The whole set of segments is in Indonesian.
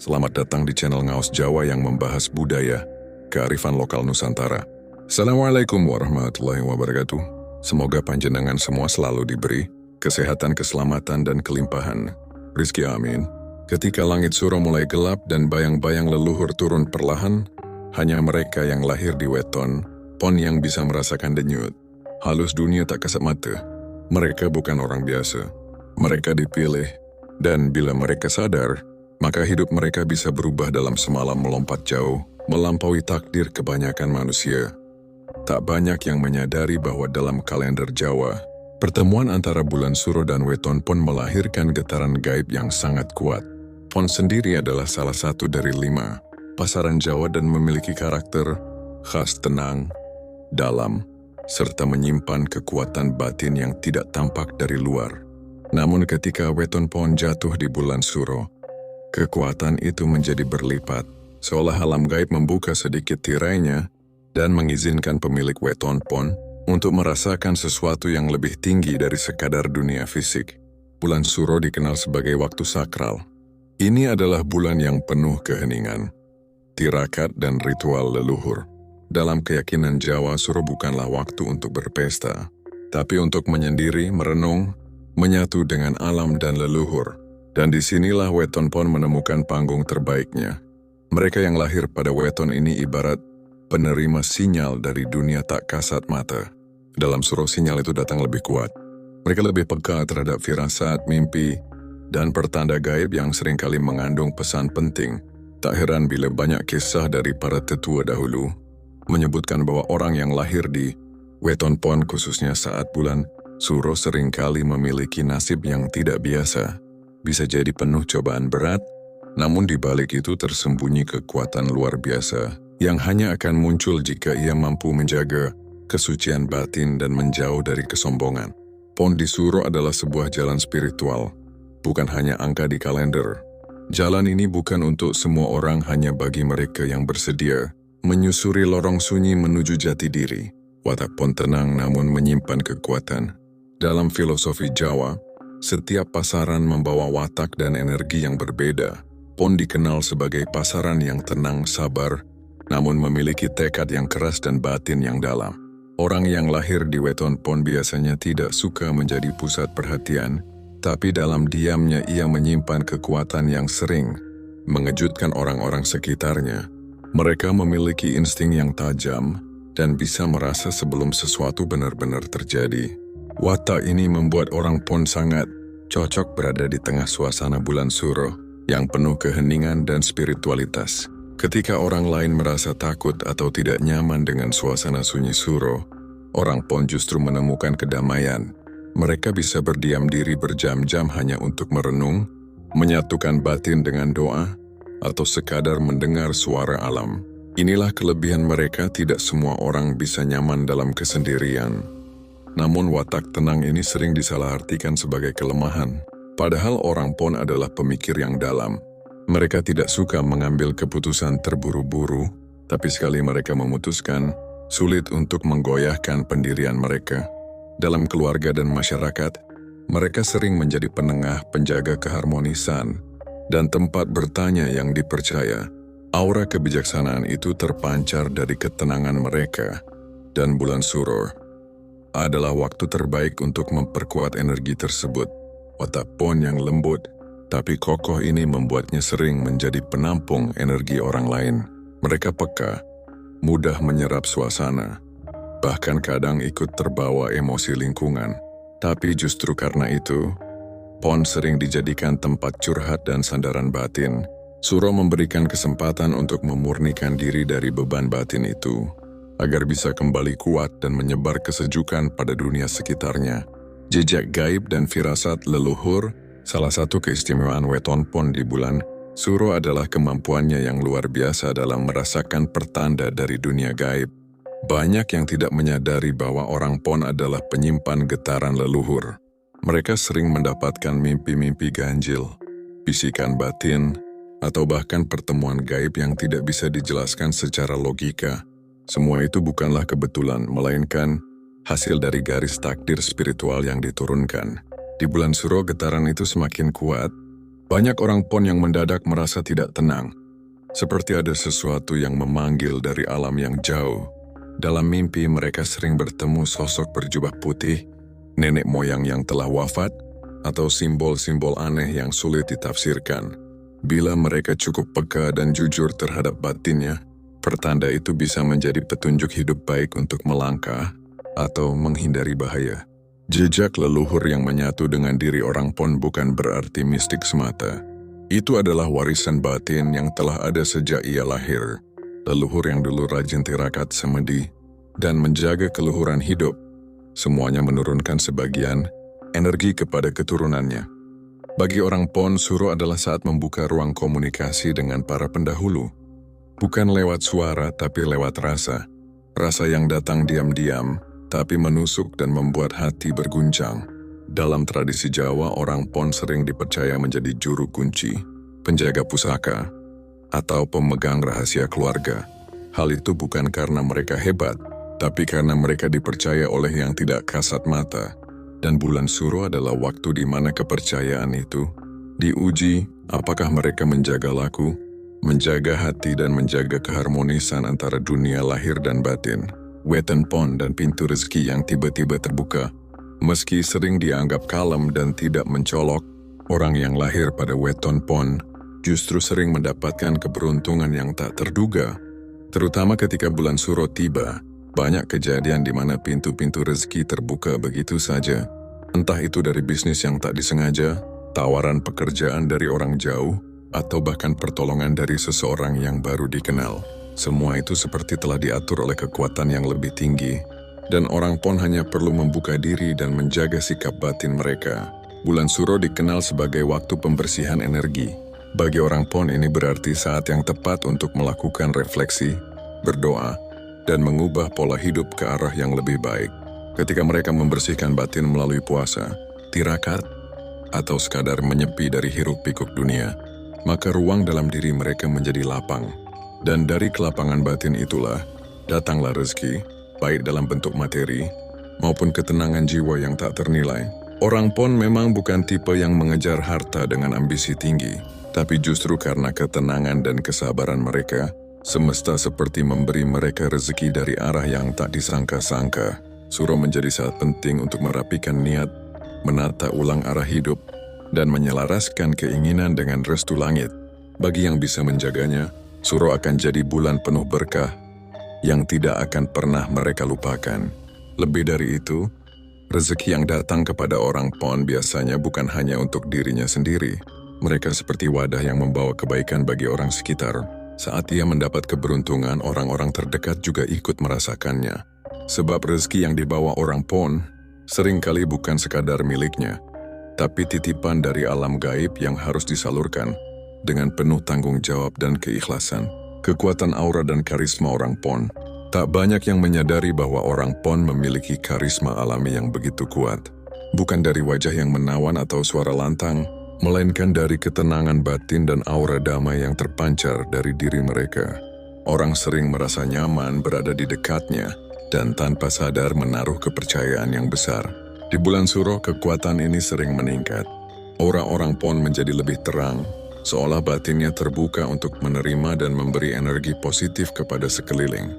Selamat datang di channel Ngaos Jawa yang membahas budaya, kearifan lokal Nusantara. Assalamualaikum warahmatullahi wabarakatuh. Semoga panjenengan semua selalu diberi kesehatan, keselamatan, dan kelimpahan. Rizki amin. Ketika langit suro mulai gelap dan bayang-bayang leluhur turun perlahan, hanya mereka yang lahir di weton, pon yang bisa merasakan denyut. Halus dunia tak kasat mata. Mereka bukan orang biasa. Mereka dipilih, dan bila mereka sadar, maka hidup mereka bisa berubah dalam semalam melompat jauh, melampaui takdir kebanyakan manusia. Tak banyak yang menyadari bahwa dalam kalender Jawa, pertemuan antara bulan suro dan weton pon melahirkan getaran gaib yang sangat kuat. Pon sendiri adalah salah satu dari 5 pasaran Jawa dan memiliki karakter khas tenang, dalam, serta menyimpan kekuatan batin yang tidak tampak dari luar. Namun ketika weton pon jatuh di bulan suro, kekuatan itu menjadi berlipat, seolah alam gaib membuka sedikit tirainya dan mengizinkan pemilik weton pon untuk merasakan sesuatu yang lebih tinggi dari sekadar dunia fisik. Bulan suro dikenal sebagai waktu sakral. Ini adalah bulan yang penuh keheningan, tirakat, dan ritual leluhur. Dalam keyakinan Jawa, suro bukanlah waktu untuk berpesta, tapi untuk menyendiri, merenung, menyatu dengan alam dan leluhur. Dan disinilah weton pon menemukan panggung terbaiknya. Mereka yang lahir pada weton ini ibarat penerima sinyal dari dunia tak kasat mata. Dalam suro sinyal itu datang lebih kuat. Mereka lebih peka terhadap firasat, mimpi, dan pertanda gaib yang seringkali mengandung pesan penting. Tak heran bila banyak kisah dari para tetua dahulu menyebutkan bahwa orang yang lahir di weton pon khususnya saat bulan suro seringkali memiliki nasib yang tidak biasa. Bisa jadi penuh cobaan berat, namun di balik itu tersembunyi kekuatan luar biasa yang hanya akan muncul jika ia mampu menjaga kesucian batin dan menjauh dari kesombongan. Pon di suro adalah sebuah jalan spiritual, bukan hanya angka di kalender. Jalan ini bukan untuk semua orang, hanya bagi mereka yang bersedia menyusuri lorong sunyi menuju jati diri. Watak pon tenang namun menyimpan kekuatan. Dalam filosofi Jawa, setiap pasaran membawa watak dan energi yang berbeda. Pon dikenal sebagai pasaran yang tenang, sabar, namun memiliki tekad yang keras dan batin yang dalam. Orang yang lahir di weton pon biasanya tidak suka menjadi pusat perhatian, tapi dalam diamnya ia menyimpan kekuatan yang sering mengejutkan orang-orang sekitarnya. Mereka memiliki insting yang tajam dan bisa merasa sebelum sesuatu benar-benar terjadi. Watak ini membuat orang pon sangat cocok berada di tengah suasana bulan suro yang penuh keheningan dan spiritualitas. Ketika orang lain merasa takut atau tidak nyaman dengan suasana sunyi suro, orang pon justru menemukan kedamaian. Mereka bisa berdiam diri berjam-jam hanya untuk merenung, menyatukan batin dengan doa, atau sekadar mendengar suara alam. Inilah kelebihan mereka. Tidak semua orang bisa nyaman dalam kesendirian. Namun watak tenang ini sering disalahartikan sebagai kelemahan. Padahal orang pon adalah pemikir yang dalam. Mereka tidak suka mengambil keputusan terburu-buru, tapi sekali mereka memutuskan, sulit untuk menggoyahkan pendirian mereka. Dalam keluarga dan masyarakat, mereka sering menjadi penengah, penjaga keharmonisan, dan tempat bertanya yang dipercaya. Aura kebijaksanaan itu terpancar dari ketenangan mereka, dan bulan suro adalah waktu terbaik untuk memperkuat energi tersebut. Watak pon yang lembut tapi kokoh ini membuatnya sering menjadi penampung energi orang lain. Mereka peka, mudah menyerap suasana, bahkan kadang ikut terbawa emosi lingkungan. Tapi justru karena itu, pon sering dijadikan tempat curhat dan sandaran batin. Suro memberikan kesempatan untuk memurnikan diri dari beban batin itu, agar bisa kembali kuat dan menyebar kesejukan pada dunia sekitarnya. Jejak gaib dan firasat leluhur. Salah satu keistimewaan weton pon di bulan suro adalah kemampuannya yang luar biasa dalam merasakan pertanda dari dunia gaib. Banyak yang tidak menyadari bahwa orang pon adalah penyimpan getaran leluhur. Mereka sering mendapatkan mimpi-mimpi ganjil, bisikan batin, atau bahkan pertemuan gaib yang tidak bisa dijelaskan secara logika. Semua itu bukanlah kebetulan, melainkan hasil dari garis takdir spiritual yang diturunkan. Di bulan suro getaran itu semakin kuat, Banyak orang pon yang mendadak merasa tidak tenang, seperti ada sesuatu yang memanggil dari alam yang jauh. Dalam mimpi mereka sering bertemu sosok berjubah putih, nenek moyang yang telah wafat, atau simbol-simbol aneh yang sulit ditafsirkan. Bila mereka cukup peka dan jujur terhadap batinnya, pertanda itu bisa menjadi petunjuk hidup baik untuk melangkah atau menghindari bahaya. Jejak leluhur yang menyatu dengan diri orang pon bukan berarti mistik semata. Itu adalah warisan batin yang telah ada sejak ia lahir. Leluhur yang dulu rajin tirakat semedi dan menjaga keluhuran hidup, semuanya menurunkan sebagian energi kepada keturunannya. Bagi orang pon, suro adalah saat membuka ruang komunikasi dengan para pendahulu. Bukan lewat suara, tapi lewat rasa. Rasa yang datang diam-diam, tapi menusuk dan membuat hati berguncang. Dalam tradisi Jawa, orang pon sering dipercaya menjadi juru kunci, penjaga pusaka, atau pemegang rahasia keluarga. Hal itu bukan karena mereka hebat, tapi karena mereka dipercaya oleh yang tidak kasat mata. Dan bulan suro adalah waktu di mana kepercayaan itu diuji, apakah mereka menjaga laku, menjaga hati dan menjaga keharmonisan antara dunia lahir dan batin. Weton pon dan pintu rezeki yang tiba-tiba terbuka. Meski sering dianggap kalem dan tidak mencolok, orang yang lahir pada weton pon justru sering mendapatkan keberuntungan yang tak terduga. Terutama ketika bulan suro tiba, banyak kejadian di mana pintu-pintu rezeki terbuka begitu saja. Entah itu dari bisnis yang tak disengaja, tawaran pekerjaan dari orang jauh, atau bahkan pertolongan dari seseorang yang baru dikenal. Semua itu seperti telah diatur oleh kekuatan yang lebih tinggi, dan orang pon hanya perlu membuka diri dan menjaga sikap batin mereka. Bulan suro dikenal sebagai waktu pembersihan energi. Bagi orang pon ini berarti saat yang tepat untuk melakukan refleksi, berdoa, dan mengubah pola hidup ke arah yang lebih baik. Ketika mereka membersihkan batin melalui puasa, tirakat, atau sekadar menyepi dari hiruk-pikuk dunia, maka ruang dalam diri mereka menjadi lapang. Dan dari kelapangan batin itulah, datanglah rezeki, baik dalam bentuk materi, maupun ketenangan jiwa yang tak ternilai. Orang pon memang bukan tipe yang mengejar harta dengan ambisi tinggi, tapi justru karena ketenangan dan kesabaran mereka, semesta seperti memberi mereka rezeki dari arah yang tak disangka-sangka. Suro menjadi saat penting untuk merapikan niat, menata ulang arah hidup, dan menyelaraskan keinginan dengan restu langit. Bagi yang bisa menjaganya, suro akan jadi bulan penuh berkah yang tidak akan pernah mereka lupakan. Lebih dari itu, rezeki yang datang kepada orang pon biasanya bukan hanya untuk dirinya sendiri. Mereka seperti wadah yang membawa kebaikan bagi orang sekitar. Saat ia mendapat keberuntungan, orang-orang terdekat juga ikut merasakannya. Sebab rezeki yang dibawa orang pon seringkali bukan sekadar miliknya, tapi titipan dari alam gaib yang harus disalurkan dengan penuh tanggung jawab dan keikhlasan. Kekuatan aura dan karisma orang pon. Tak banyak yang menyadari bahwa orang pon memiliki karisma alami yang begitu kuat. Bukan dari wajah yang menawan atau suara lantang, melainkan dari ketenangan batin dan aura damai yang terpancar dari diri mereka. Orang sering merasa nyaman berada di dekatnya dan tanpa sadar menaruh kepercayaan yang besar. Di bulan suro, kekuatan ini sering meningkat. Aura orang pon menjadi lebih terang, seolah batinnya terbuka untuk menerima dan memberi energi positif kepada sekeliling.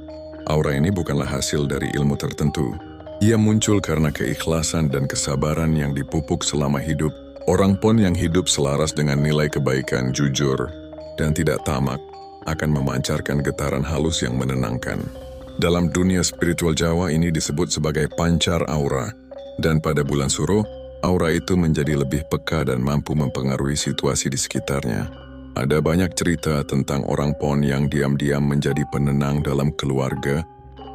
Aura ini bukanlah hasil dari ilmu tertentu. Ia muncul karena keikhlasan dan kesabaran yang dipupuk selama hidup. Orang pon yang hidup selaras dengan nilai kebaikan, jujur, dan tidak tamak akan memancarkan getaran halus yang menenangkan. Dalam dunia spiritual Jawa ini disebut sebagai pancar aura, dan pada bulan suro, aura itu menjadi lebih peka dan mampu mempengaruhi situasi di sekitarnya. Ada banyak cerita tentang orang pon yang diam-diam menjadi penenang dalam keluarga,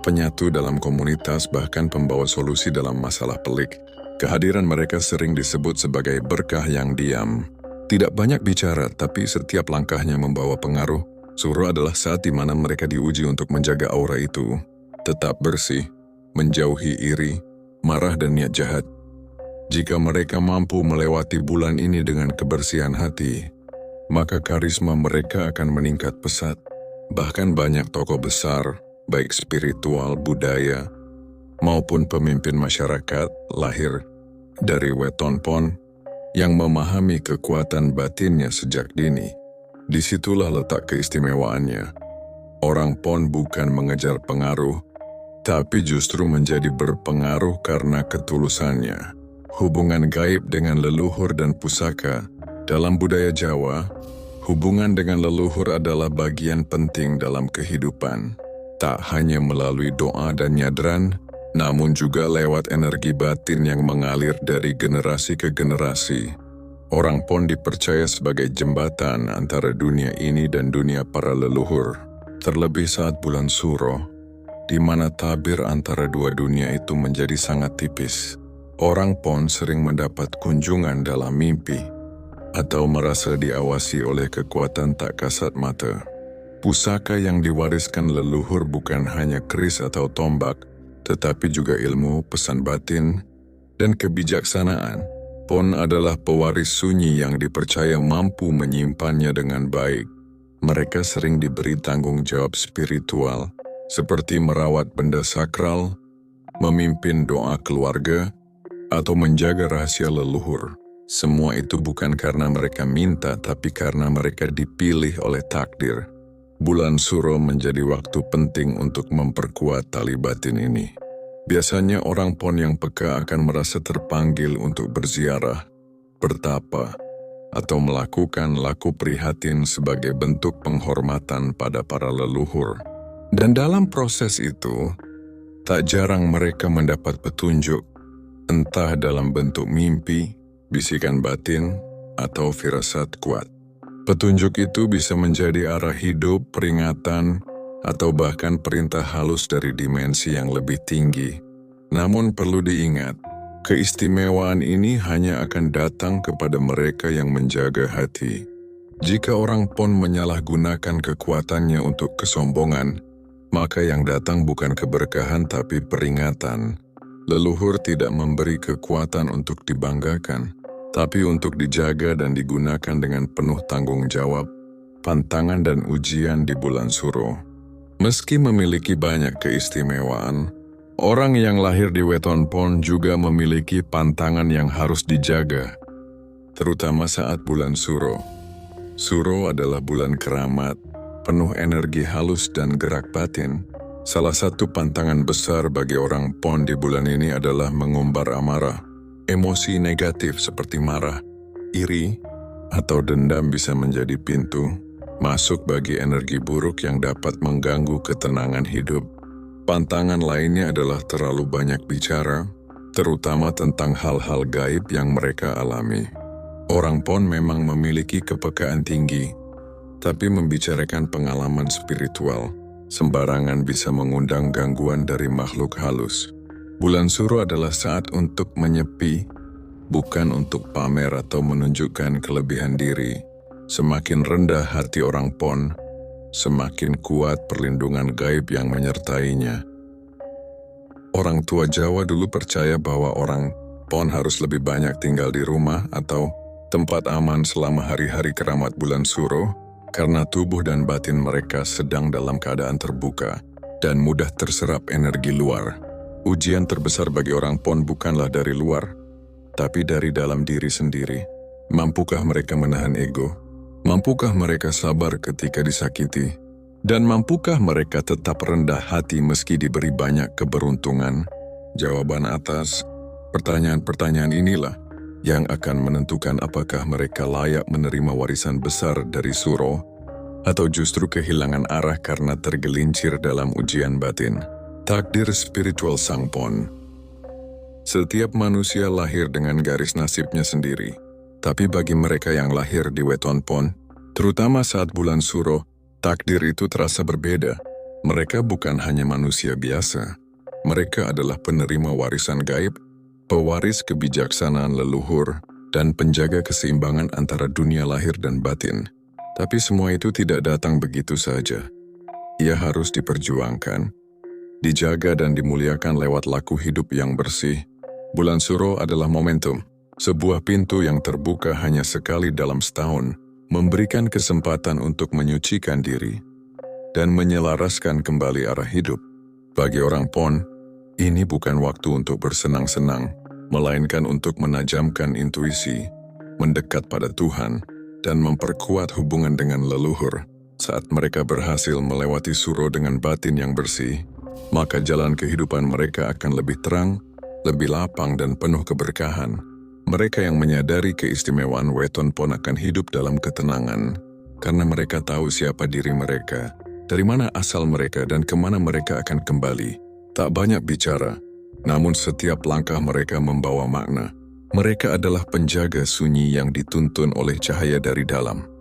penyatu dalam komunitas, bahkan pembawa solusi dalam masalah pelik. Kehadiran mereka sering disebut sebagai berkah yang diam. Tidak banyak bicara, tapi setiap langkahnya membawa pengaruh. Suro adalah saat di mana mereka diuji untuk menjaga aura itu tetap bersih, menjauhi iri, marah dan niat jahat. Jika mereka mampu melewati bulan ini dengan kebersihan hati, maka karisma mereka akan meningkat pesat. Bahkan banyak tokoh besar, baik spiritual, budaya, maupun pemimpin masyarakat, lahir dari weton pon. yang memahami kekuatan batinnya sejak dini. Disitulah letak keistimewaannya. Orang Pon bukan mengejar pengaruh, tapi justru menjadi berpengaruh karena ketulusannya. Hubungan gaib dengan leluhur dan pusaka. Dalam budaya Jawa, hubungan dengan leluhur adalah bagian penting dalam kehidupan. Tak hanya melalui doa dan nyadran, namun juga lewat energi batin yang mengalir dari generasi ke generasi. Orang Pon dipercaya sebagai jembatan antara dunia ini dan dunia para leluhur. Terlebih saat bulan Suro, di mana tabir antara dua dunia itu menjadi sangat tipis. Orang Pon sering mendapat kunjungan dalam mimpi, atau merasa diawasi oleh kekuatan tak kasat mata. Pusaka yang diwariskan leluhur bukan hanya keris atau tombak, tetapi juga ilmu, pesan batin, dan kebijaksanaan. Pon adalah pewaris sunyi yang dipercaya mampu menyimpannya dengan baik. Mereka sering diberi tanggung jawab spiritual, seperti merawat benda sakral, memimpin doa keluarga, atau menjaga rahasia leluhur. Semua itu bukan karena mereka minta, tapi karena mereka dipilih oleh takdir. Bulan Suro menjadi waktu penting untuk memperkuat tali batin ini. Biasanya orang Pon yang peka akan merasa terpanggil untuk berziarah, bertapa, atau melakukan laku prihatin sebagai bentuk penghormatan pada para leluhur. Dan dalam proses itu, tak jarang mereka mendapat petunjuk, entah dalam bentuk mimpi, bisikan batin, atau firasat kuat. Petunjuk itu bisa menjadi arah hidup, peringatan, atau bahkan perintah halus dari dimensi yang lebih tinggi. Namun perlu diingat, keistimewaan ini hanya akan datang kepada mereka yang menjaga hati. Jika orang Pon menyalahgunakan kekuatannya untuk kesombongan, maka yang datang bukan keberkahan tapi peringatan. Leluhur tidak memberi kekuatan untuk dibanggakan, tapi untuk dijaga dan digunakan dengan penuh tanggung jawab, pantangan dan ujian di bulan Suro. Meski memiliki banyak keistimewaan, orang yang lahir di Weton Pon juga memiliki pantangan yang harus dijaga, terutama saat bulan Suro. Suro adalah bulan keramat, penuh energi halus dan gerak batin. Salah satu pantangan besar bagi orang Pon di bulan ini adalah mengumbar amarah. Emosi negatif seperti marah, iri, atau dendam bisa menjadi pintu masuk bagi energi buruk yang dapat mengganggu ketenangan hidup. Pantangan lainnya adalah terlalu banyak bicara, terutama tentang hal-hal gaib yang mereka alami. Orang Pon memang memiliki kepekaan tinggi, tapi membicarakan pengalaman spiritual sembarangan bisa mengundang gangguan dari makhluk halus. Bulan Suro adalah saat untuk menyepi, bukan untuk pamer atau menunjukkan kelebihan diri. Semakin rendah hati orang Pon, semakin kuat perlindungan gaib yang menyertainya. Orang tua Jawa dulu percaya bahwa orang Pon harus lebih banyak tinggal di rumah atau tempat aman selama hari-hari keramat bulan Suro, karena tubuh dan batin mereka sedang dalam keadaan terbuka dan mudah terserap energi luar. Ujian terbesar bagi orang Pon bukanlah dari luar, tapi dari dalam diri sendiri. Mampukah mereka menahan ego? Mampukah mereka sabar ketika disakiti? Dan mampukah mereka tetap rendah hati meski diberi banyak keberuntungan? Jawaban atas pertanyaan-pertanyaan inilah yang akan menentukan apakah mereka layak menerima warisan besar dari Suro, atau justru kehilangan arah karena tergelincir dalam ujian batin. Takdir spiritual Sang Pon. Setiap manusia lahir dengan garis nasibnya sendiri. Tapi bagi mereka yang lahir di Weton Pon, terutama saat bulan Suro, takdir itu terasa berbeda. Mereka bukan hanya manusia biasa. Mereka adalah penerima warisan gaib, pewaris kebijaksanaan leluhur, dan penjaga keseimbangan antara dunia lahir dan batin. Tapi semua itu tidak datang begitu saja. Ia harus diperjuangkan, dijaga dan dimuliakan lewat laku hidup yang bersih. Bulan Suro adalah momentum, sebuah pintu yang terbuka hanya sekali dalam setahun, memberikan kesempatan untuk menyucikan diri dan menyelaraskan kembali arah hidup. Bagi orang Pon, ini bukan waktu untuk bersenang-senang, melainkan untuk menajamkan intuisi, mendekat pada Tuhan, dan memperkuat hubungan dengan leluhur. Saat mereka berhasil melewati suro dengan batin yang bersih, maka jalan kehidupan mereka akan lebih terang, lebih lapang dan penuh keberkahan. Mereka yang menyadari keistimewaan weton pon akan hidup dalam ketenangan, karena mereka tahu siapa diri mereka, dari mana asal mereka dan kemana mereka akan kembali. Tak banyak bicara, namun setiap langkah mereka membawa makna. Mereka adalah penjaga sunyi yang dituntun oleh cahaya dari dalam.